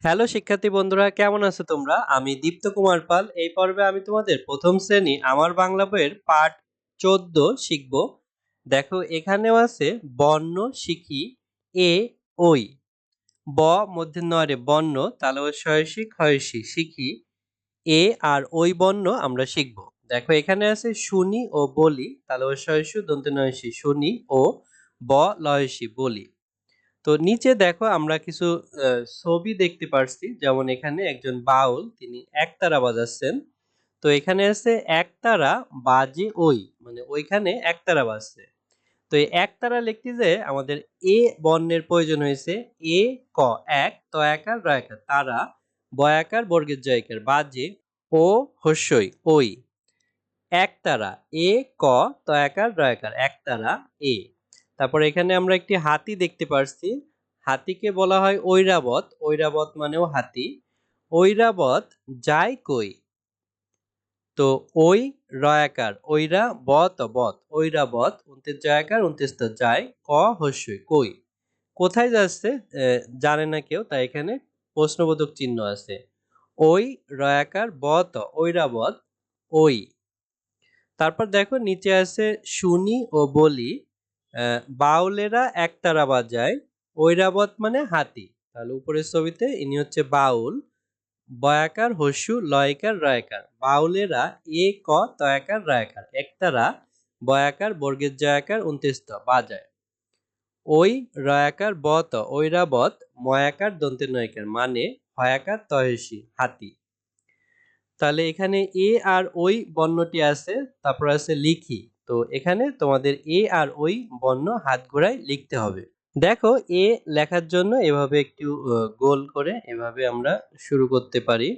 Hello শিক্ষার্থী বন্ধুরা, কেমন আছো তোমরা? আমি দীপ্ত কুমার পাল। এই পর্বে আমি তোমাদের প্রথম শ্রেণী আমার বাংলা বইয়ের পাঠ ১৪ শিখব। দেখো এখানেও আছে বর্ণ শিখি এ ওই। ব মধ্যে নয় বর্ণ তালব্য শয়সী ক্ষয়সী শিখি এ আর ওই বর্ণ আমরা শিখব। দেখো এখানে আছে শুনি ও বলি তালব্য শয়সু দন্তে নয়সী শুনি ও ব লয়সী বলি। তো নিচে দেখো আমরা কিছু ছবি দেখতে পারছি, যেমন এখানে একজন বাউল তিনি একতারা বাজাচ্ছেন। তো এখানে আছে একতারা বাজে ওই, মানে ওইখানে একতারা বাজছে। তো এই একতারা লিখতে যে আমাদের এ বর্ণের প্রয়োজন হয়েছে। এ ক এক ত একার র একার তারা বয়াকার বর্গের জয়কার বাজে ও হস্যই ওই একতারা এ ক ত একার র একার একতারা এ। তারপর এখানে আমরা একটি হাতি দেখতে পারছি। হাতিকে বলা হয় ঐরাবত। ঐরাবত মানেও হাতি। ঐরাবত যায় কই। তো ওই রয়াকার ঐরা বত বত ঐরাবত উন্তের জয়াকার উন্তেস যায় ক হস্যই কই। কোথায় যাচ্ছে জানে না কেউ, তাই এখানে প্রশ্নবোধক চিহ্ন আছে। ওই রয়াকার বত ঐরাবত ওই। তারপর দেখো নিচে আছে শুনি ও বলি। বাউলেরা একতারা বাজায়। ঐরাবত মানে হাতি। তাহলে উপরের ছবিতে ইনি হচ্ছে বাউল। বয়াকার হস্যু লয়কার রয়কার বাউলেরা এ ক তয়াকার রয়াকার একতারা বয়াকার বর্গের জয়াকার ২৯ বাজায়। ওই রয়াকার বত ঐরাবত ময়াকার দন্তের নয়কার মানে হয়াকার তয়সী হাতি। তাহলে এখানে এ আর ওই বর্ণটি আছে, তারপর আছে লিখি। তো এখানে তোমাদের এ আর ওই বর্ণ হাত ঘোরায় লিখতে হবে। দেখো এ লেখার জন্য এভাবে একটু গোল করে এভাবে আমরা শুরু করতে পারি।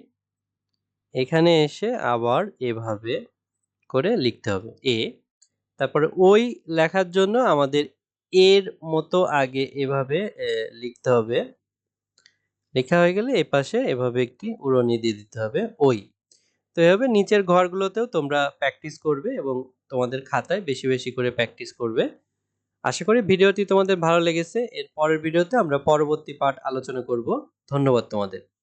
এখানে এসে আবার এভাবে করে লিখতে হবে এ। তারপরে ওই লেখার জন্য আমাদের এর মতো আগে এভাবে লিখতে হবে। লেখা হয়ে গেলে এই পাশে এভাবে একটি উড়নি দিয়ে দিতে হবে ওই। তো এভাবে নিচের ঘরগুলোতেও তোমরা প্র্যাকটিস করবে এবং তোমাদের খাতায় বেশি বেশি করে প্র্যাকটিস করবে। আশা করি ভিডিওটি তোমাদের ভালো লেগেছে। এর পরের ভিডিওতে আমরা পরবর্তী পাঠ আলোচনা করব। ধন্যবাদ তোমাদের।